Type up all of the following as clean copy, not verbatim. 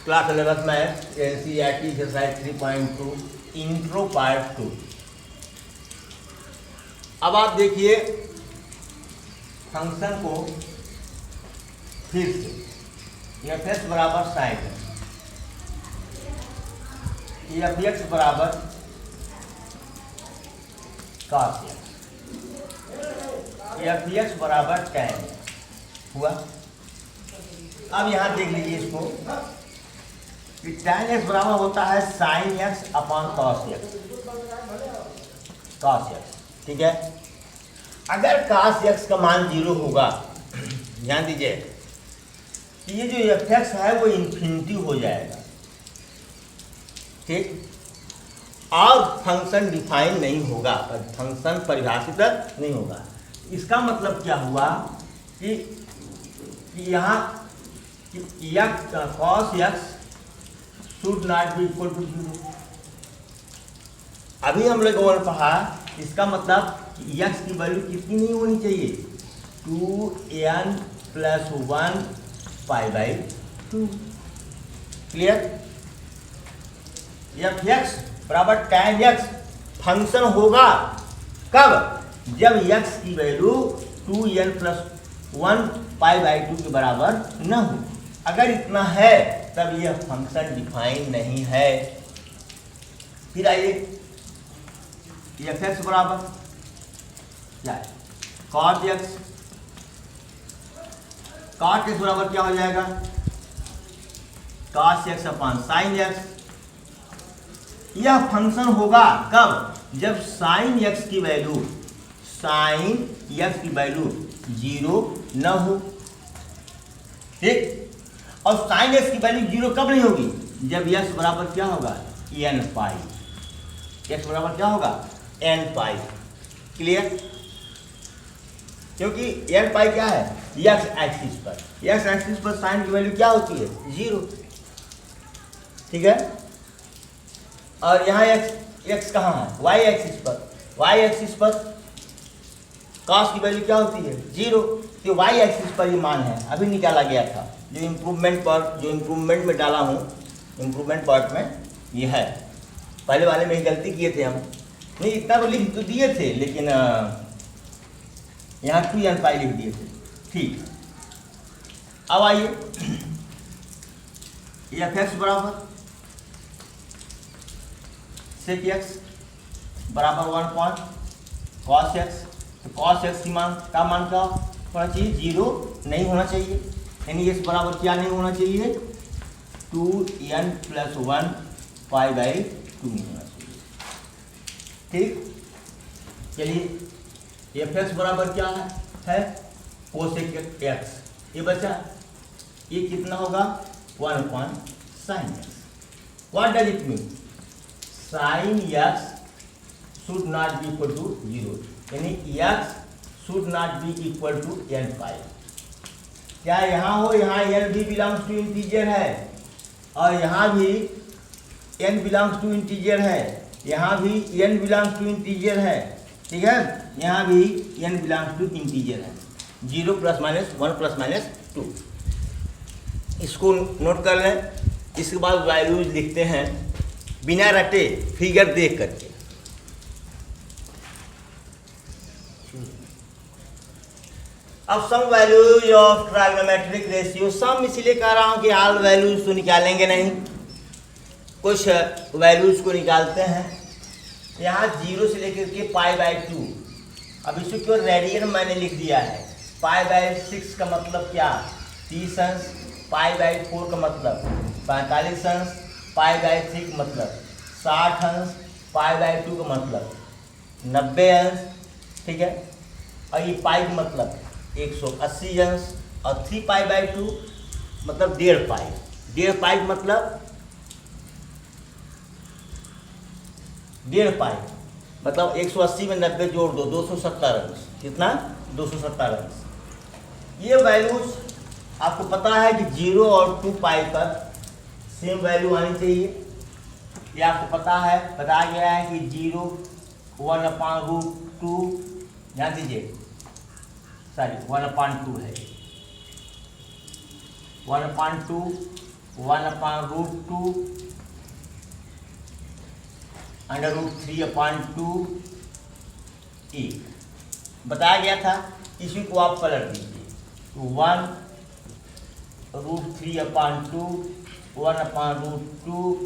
Class 11th math NCERT exercise 3.2 intro part 2। अब आप देखिए फंक्शन को फिर से एफ एक्स बराबर साइन एफ एक्स बराबर कॉस एफ एक्स बराबर टैन हुआ। अब यहाँ देख लीजिए इसको कि टैन एक्स बराबर होता है sine x upon cos x. ठीक है, अगर कॉस एक्स का मान 0 होगा, ध्यान दीजिए कि ये जो एफ एक्स है वो इन्फिनिटी हो जाएगा। ठीक, और फंक्शन डिफाइन नहीं होगा, फंक्शन परिभाषित नहीं होगा। इसका मतलब क्या हुआ कि यहाँ cos x should not be equal to 0। अभी हम लोगों ने पढ़ा, इसका मतलब कि एक्स की वैल्यू कितनी नहीं होनी चाहिए, 2n + 1 π/2। क्लियर? एफ एक्स बराबर टैन एक्स फंक्शन होगा कब? जब एक्स की वैल्यू 2n + 1 π/2 के बराबर न हो। अगर इतना है तब यह फंक्शन डिफाइन नहीं है। फिर आइए एफ एक्स बराबर क्या है, कॉट एक्स। कॉट एक्स बराबर क्या हो जाएगा, cos x upon sine x. यह फंक्शन होगा कब? जब साइन एक्स की वैल्यू 0 न हो। ठीक, और साइन एक्स की वैल्यू 0 कब नहीं होगी? जब एक्स बराबर क्या होगा, n पाई। एक्स बराबर क्या होगा, n पाई। क्लियर? क्योंकि n पाई क्या है, एक्स एक्सिस पर। एक्स एक्सिस पर साइन की वैल्यू क्या होती है, 0। ठीक है, और यहाँ एक्स कहाँ है, y एक्सिस पर। y एक्सिस पर कॉस की वैल्यू क्या होती है, 0। तो y एक्सिस पर ये मान है, अभी निकाला गया था। जो इम्प्रूवमेंट में डाला हूँ, इम्प्रूवमेंट पार्ट में ये है। पहले वाले में ही गलती किए थे हम, नहीं इतना तो लिख तो दिए थे, लेकिन यहाँ 2n पाई लिख दिए थे। ठीक, अब आइए एफ एक्स बराबर सेक एक्स बराबर 1 कॉस एक्स। तो कॉस एक्स की मान का होना चाहिए, 0 नहीं होना चाहिए। यानी एक्स बराबर क्या नहीं होना चाहिए, 2n + 1 π/2 नहीं होना चाहिए। ठीक, चलिए एफ एक्स बराबर क्या है कोसेक एक्स। ये बचा, ये कितना होगा, 1 sin x। What does it mean, sine x should not be equal to 0, यानी x should not be equal to n pi. क्या यहाँ हो, यहाँ n भी बिलोंग्स टू इंटीजर है, और यहाँ भी n बिलोंग्स टू इंटीजर है, यहाँ भी n बिलोंग्स टू इंटीजर है। ठीक है, यहाँ भी n बिलोंग्स टू इंटीजर है। 0 ± 1 ± 2, इसको नोट कर लें। इसके बाद वैल्यूज लिखते हैं बिना रटे, फिगर देख करके। अब some values of trigonometric ratio, some इसलिए कह रहा हूं कि ऑल वैल्यूज तो निकालेंगे नहीं, कुछ वैल्यूज को निकालते हैं। यहाँ 0 से लेकर के π/2। अब इसको क्यों रेडियन मैंने लिख दिया है। π/6 का मतलब क्या, 30 अंश। π/4 का मतलब 45 अंश। π/3 का मतलब 60 अंश। π/2 का मतलब 90 अंश। ठीक है, और ये पाई का मतलब 180 अंश, और 3π/2 मतलब 1.5 पाई। 1.5 पाई का मतलब 1.5 पाई मतलब 180 में 90 जोड़ दो, 270 अंश। कितना, 270 अंश। ये वैल्यूज आपको पता है कि 0 और 2 पाई पर सेम वैल्यू आनी चाहिए। ये आपको पता है, बताया गया है कि 0 1/√2, ध्यान दीजिए, सॉरी 1/2 है, 1/2 1/√2 √3/2 1 बताया गया था। इसी को आप पलट दीजिए तो 1√3/2 1/√2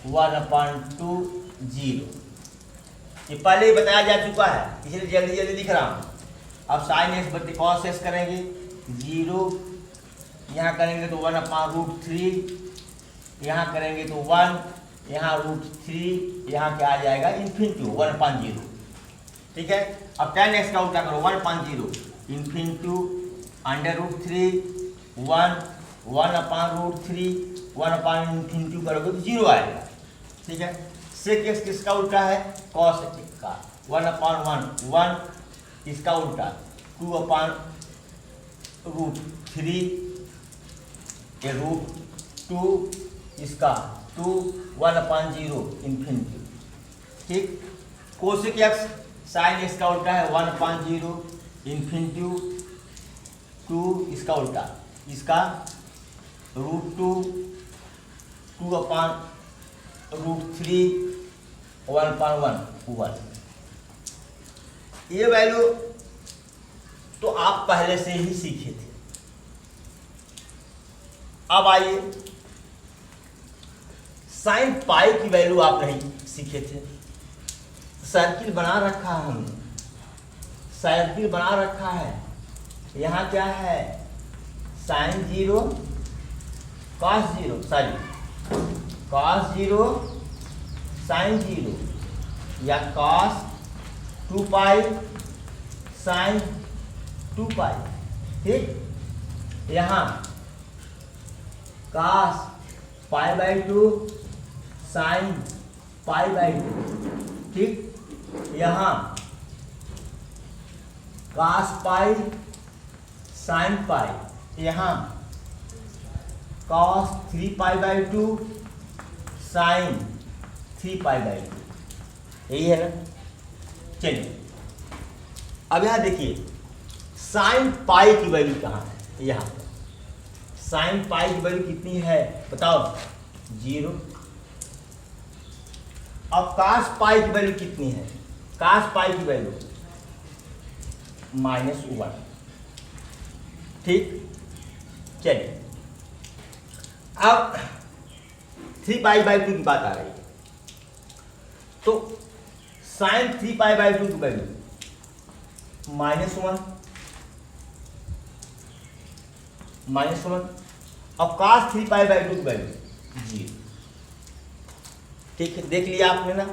1/2 0। ये पहले ही बताया जा चुका है, इसलिए जल्दी जल्दी लिख रहा हूँ। अब साइन एक्स बटे कॉस एक्स करेंगे 0, यहाँ करेंगे तो 1/√3, यहाँ करेंगे तो 1, यहाँ √3, यहाँ क्या आ जाएगा इन्फिनिटी 1/0। ठीक है। अब tan x का उल्टा करो 1/0 इन्फिनिटी √3 1 1/√3 1/∞ करोगे तो 0 आएगा। ठीक है। sec x किसका उल्टा है cos x का 1/1 1, इसका उल्टा 2/√3 ये √2, इसका 2 1/0 इन्फिनिटी। ठीक। कोसेक एक्स साइन एक्स का उल्टा है 1/0 इन्फिनिटी 2, इसका उल्टा इसका √2 2/√3 1/1 1। ये वैल्यू तो आप पहले से ही सीखे थे। अब आइए साइन पाई की वैल्यू आप नहीं सीखे थे। सर्किल बना रखा है हमने, सर्किल बना रखा है। यहाँ क्या है sine 0 cos 0 sorry cos 0 sine 0 या cos 2 पाई साइन 2 पाई। ठीक। यहाँ cos π/2 साइन π/2। ठीक। यहाँ cos पाई साइन पाई, यहाँ cos 3π/2 साइन 3π/2। यही है ना। चलिए अब यहाँ देखिए साइन पाई की वैल्यू कहाँ है। यहाँ पर साइन पाई की वैल्यू कितनी है बताओ 0। अब cos पाई की वैल्यू कितनी है, cos पाई की वैल्यू -1। ठीक। चलिए अब 3π/2 की बात आ रही है तो साइन 3π/2 की वैल्यू -1 और cos 3π/2 की वैल्यू 0। ठीक है। देख लिया आपने ना।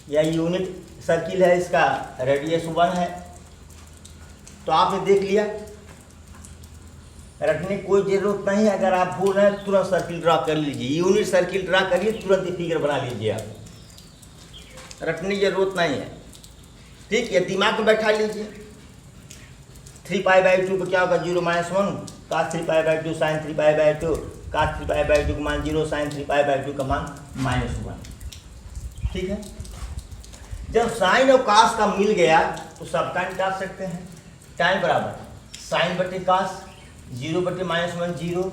यह यूनिट सर्किल है, इसका रेडियस 1 है। तो आपने देख लिया, रटने की कोई जरूरत नहीं है। अगर आप भूल रहे हैं तुरंत सर्किल ड्रा कर लीजिए, यूनिट सर्किल ड्रा करिए, तुरंत ही फिगर बना लीजिए। आप रटने की जरूरत नहीं है। ठीक। ये दिमाग में बैठा लीजिए। 3π/2 को क्या होगा 0 - 1 cos 3π/2 साइन 3π/2 cos 3π/2 का मान 0 साइन 3π/2 का मान -1। ठीक है। जब साइन और cos का मिल गया तो सब टाइम निकाल सकते हैं। टाइम बराबर साइन बटे cos 0 बटे -1 0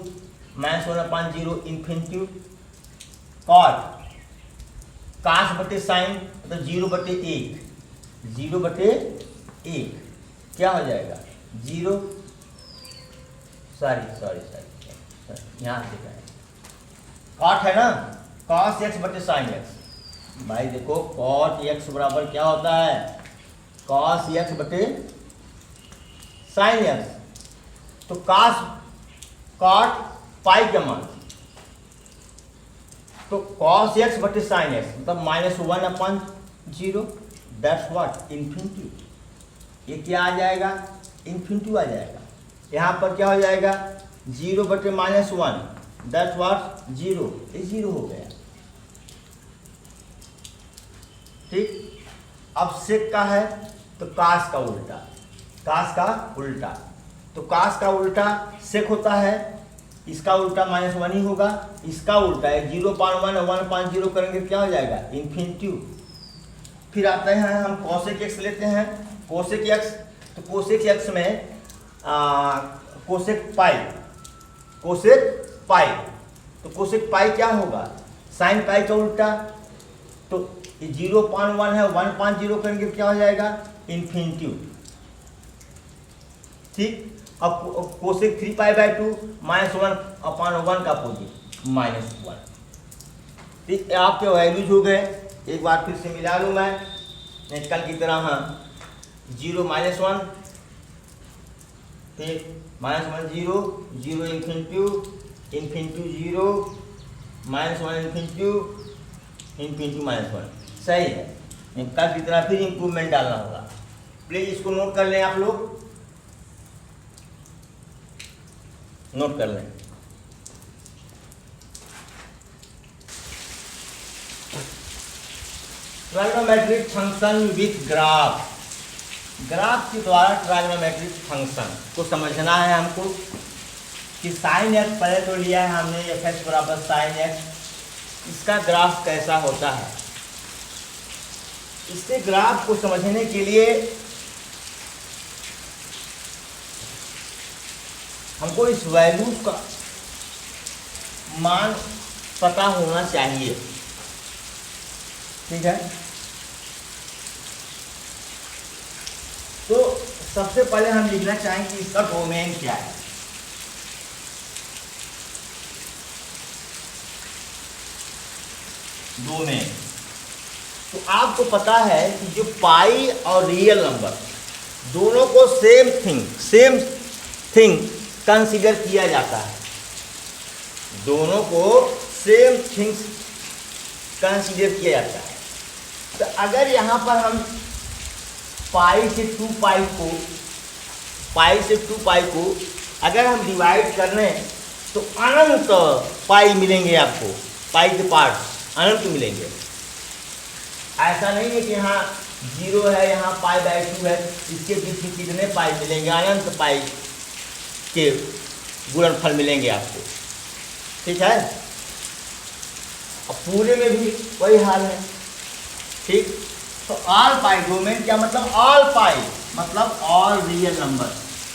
-1/0 इन्फिनिटी cot cos बटे साइन मतलब 0 बटे 1 क्या हो जाएगा 0 सॉरी यहाँ से कहें cot है ना cos x बटे साइन x। भाई देखो cot x बराबर क्या होता है cos x बटे साइन x। तो cot पाई का मान तो cos x बटे साइन x मतलब -1/0 दैट्स व्हाट इन्फिनिटी। ये क्या आ जाएगा इन्फिनिटी आ जाएगा। यहाँ पर क्या हो जाएगा 0 बटे -1 दैट्स व्हाट 0। ये 0 हो गया। ठीक। अब सेक का है तो cos का उल्टा, cos का उल्टा तो cos का उल्टा सेक होता है, इसका उल्टा -1 ही होगा, इसका उल्टा है 0/1 1/0 करेंगे क्या हो जाएगा इन्फिनिटी। फिर आते हैं हम कोसेक एक्स लेते हैं। कोसेक एक्स तो कोसेक एक्स में कोसेक पाई, तो कोसेक पाई क्या होगा, साइन पाई का उल्टा। तो 0.1 है, 1.0 करेंगे क्या हो जाएगा, इन्फिनिटी। ठीक, अब कोसेक 3π/2 -1/1 का अपोजिट -1। ठीक, आपके वैल्यूज हो गए। एक बार फिर से मिला लूँ मैं कल की तरह। हाँ, 0 -1, फिर -1 0, 0 इन्फिनिटी, इन्फिनिटी 0, -1 इन्फिनिटी, इन्फिनिटी -1। सही है, कल की तरह फिर इंप्रूवमेंट डालना होगा। प्लीज इसको नोट कर लें, आप लोग नोट कर लें। Trigonometric function with graph, graph के द्वारा ट्राइगोनोमेट्रिक फंक्शन को समझना है हमको कि साइन एक्स पहले तो लिया है हमने, एफ एक्स बराबर साइन एक्स, इसका ग्राफ कैसा होता है। इसके ग्राफ को समझने के लिए हमको इस वैल्यूज का मान पता होना चाहिए। ठीक है, तो सबसे पहले हम लिखना चाहेंगे कि इसका डोमेन क्या है। डोमेन, तो आपको पता है कि जो पाई और रियल नंबर दोनों को सेम थिंग कंसीडर किया जाता है। दोनों को सेम थिंग्स कंसीडर किया जाता है। तो अगर यहाँ पर हम पाई से 2 पाई को अगर हम डिवाइड कर लें तो अनंत पाई मिलेंगे आपको, पाई के पार्ट्स अनंत मिलेंगे। ऐसा नहीं है कि यहाँ 0 है, यहाँ π/2 है, इसके बीच में कितने पाई मिलेंगे, अनंत पाई के गुणनफल मिलेंगे आपको। ठीक है, अब पूरे में भी वही हाल है। ठीक, तो ऑल पाई, डोमेन क्या मतलब, ऑल पाई मतलब ऑल रियल नंबर।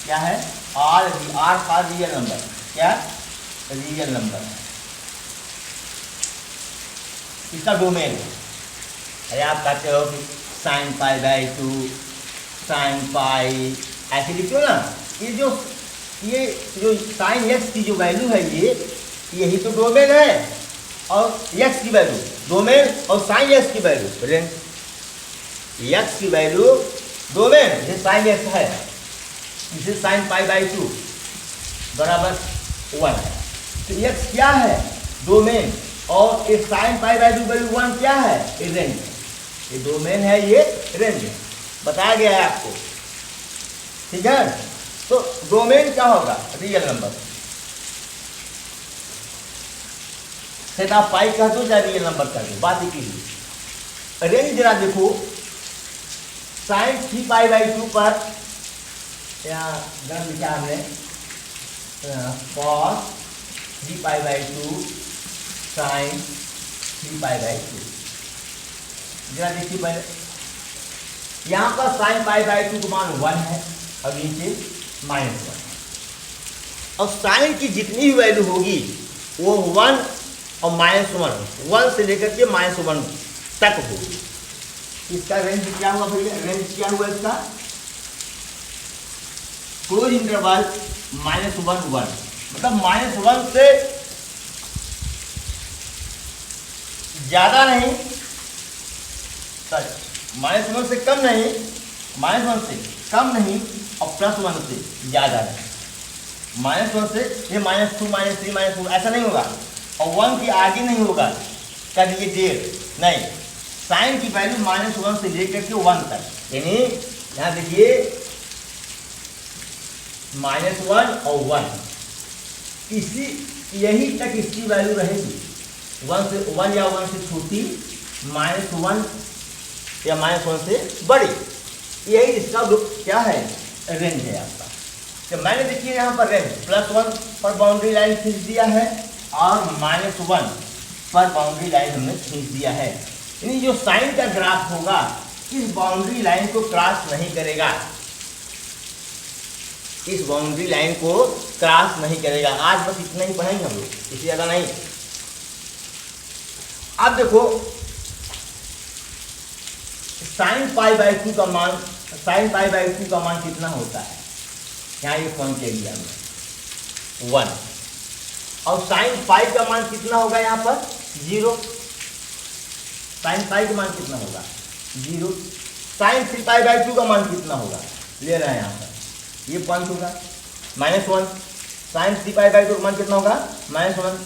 क्या है, all, are for real number, क्या रियल नंबर है, इसका डोमेन है। अरे आप कहते हो कि साइन π/2, साइन पाई ऐसे लिखो ना, ये जो साइन एक्स की जो वैल्यू है यही तो डोमेन है, और एक्स की वैल्यू डोमेन, और साइन एक्स की वैल्यू रेंज। एक्स की वैल्यू डोमेन, ये साइन एक्स है, इसे साइन π/2 बराबर 1 है। तो एक्स क्या है, डोमेन, और ये साइन π/2 वैल्यू 1 क्या है, ये रेंज है। ये डोमेन है, ये रेंज है, बताया गया है आपको। ठीक है, तो डोमेन क्या होगा, रियल नंबर। फिर आप पाई कह दो या रियल नंबर कह दो, बात ही कीजिए। रेंज जरा देखो, साइन 3π/2 पर यहाँ गण लिखा हमने cos 3π/2 साइन 3π/2। जरा देखिए पहले, यहाँ पर साइन π/2 का मान 1 है और नीचे -1 है, और साइन की जितनी भी वैल्यू होगी वो 1 और -1 से लेकर के -1 तक होगी। इसका रेंज क्या हुआ भैया, रेंज क्या हुआ इसका, क्लोज इंटरवल -1 मतलब -1 से ज्यादा नहीं, -1 से कम नहीं, -1 से कम नहीं, और +1 से ज्यादा नहीं। -1 से ये -2, -3, -4 ऐसा नहीं होगा, और 1 के आगे नहीं होगा, कर ये 1.5 नहीं। साइन की वैल्यू -1 से लेकर के 1 तक, यानी यहाँ देखिए -1 और 1, इसी यही तक इसकी वैल्यू रहेगी। 1 या 1 से छोटी, -1 या -1 से बड़ी, यही इसका क्या है, रेंज है आपका। तो मैंने देखिए यहाँ पर रेंज +1 पर बाउंड्री लाइन खींच दिया है, और -1 पर बाउंड्री लाइन हमने खींच दिया है। यानी जो साइन का ग्राफ होगा इस बाउंड्री लाइन को क्रॉस नहीं करेगा। इस बाउंड्री लाइन को क्रॉस नहीं करेगा। आज बस इतना ही पढ़ेंगे हम लोग, इससे ज़्यादा नहीं। अब देखो साइन पाई बाई 2 का मान, साइन पाई बाई 2 का मान कितना होता है, यहाँ ये पॉइंट एरिया में 1, और साइन पाई का मान कितना होगा यहाँ पर 0। साइन पाई का मान कितना होगा 0। साइन 3 पाई बाई 2 का मान कितना होगा, ले रहे हैं यहाँ पर, ये पॉइंट होगा -1। साइन 3 पाई बाई 2 का मान कितना होगा -1,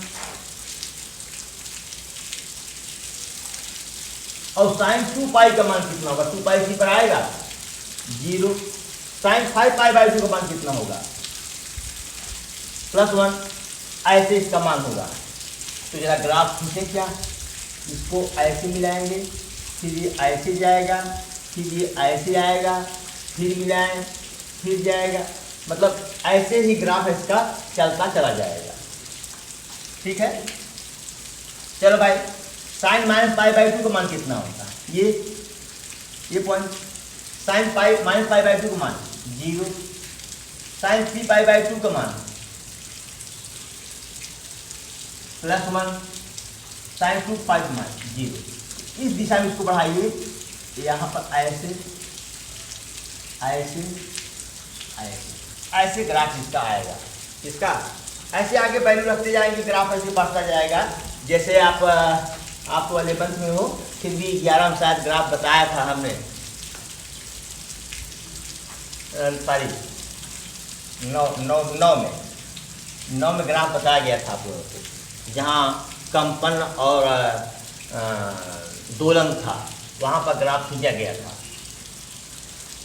और साइन 2 पाई का मान कितना होगा, 2 पाई इसी पर आएगा 0। साइन 5 पाई बाई 2 का मान कितना होगा +1, ऐसे इसका मान होगा। तो जरा ग्राफ खींचे क्या, इसको ऐसे मिलाएंगे, फिर ये ऐसे जाएगा, फिर ये ऐसे आएगा, फिर मिलाएं, फिर जाएगा, मतलब ऐसे ही ग्राफ इसका चलता चला जाएगा। ठीक है, चलो भाई, साइन -पाई बाई 2 का मान कितना होता है, ये point. Sine pi -pi by 2 का मान 0। साइन 3 पाई बाई 2 का मान +1। साइन 2 पाई का मान 0। इस दिशा में इसको बढ़ाइए, यहाँ पर ऐसे ऐसे ऐसे ऐसे ग्राफ इसका आएगा। इसका ऐसे आगे वैल्यू रखते जाएंगे, ग्राफ ऐसे बढ़ता जाएगा। जैसे आप 11th में हो, फिर भी 11 में शायद ग्राफ बताया था हमने, सॉरी 9 में ग्राफ बताया गया था आप लोगों को, जहाँ कंपन और दोलन था, वहाँ पर ग्राफ खींचा गया था।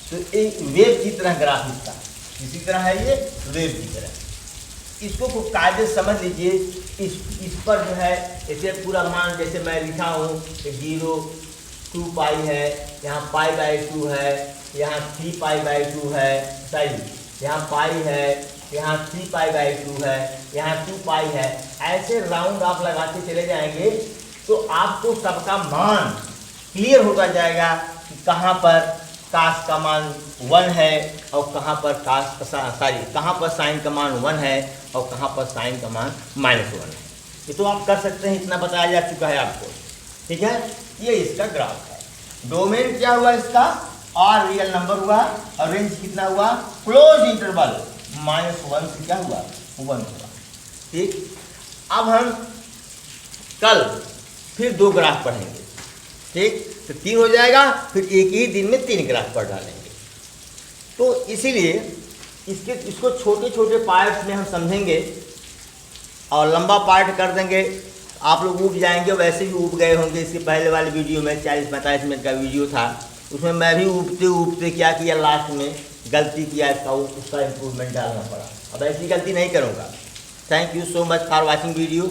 तो एक वेव की तरह ग्राफ इसका इसी तरह है, ये वेव की तरह। इसको खूब कायदे समझ लीजिए। इस पर जो है ऐसे पूरा मान, जैसे मैं लिखा हूँ 0, 2 पाई है, यहाँ पाई बाई 2 है, यहाँ 3 पाई बाई 2 है, सही, यहाँ पाई है, यहाँ 3 पाई बाई 2 है, यहाँ 2 पाई है। ऐसे राउंड आप लगाते चले जाएंगे तो आपको सबका मान क्लियर होता जाएगा कि कहाँ पर कास का मान 1 है और कहाँ पर कहाँ पर साइन का मान 1 है और कहाँ पर साइन का मान -1 है। ये तो आप कर सकते हैं, इतना बताया जा चुका है आपको। ठीक है, ये इसका ग्राफ है। डोमेन क्या हुआ इसका, और रियल नंबर हुआ, और रेंज कितना हुआ, क्लोज इंटरवल -1 से क्या हुआ 1 हुआ। ठीक, अब हम कल फिर 2 ग्राफ पढ़ेंगे। ठीक, तो 3 हो जाएगा, फिर एक ही दिन में 3 ग्राफ पढ़ डालेंगे। तो इसीलिए इसको छोटे छोटे पार्ट्स में हम समझेंगे और लंबा पार्ट कर देंगे। आप लोग ऊब जाएंगे, वैसे भी ऊब गए होंगे। इसके पहले वाले वीडियो में 40-45 मिनट का वीडियो था, उसमें मैं भी ऊबते क्या किया, लास्ट में गलती किया, उसका इम्प्रूवमेंट डालना पड़ा। अब ऐसी गलती नहीं करूँगा। Thank you so much for watching video.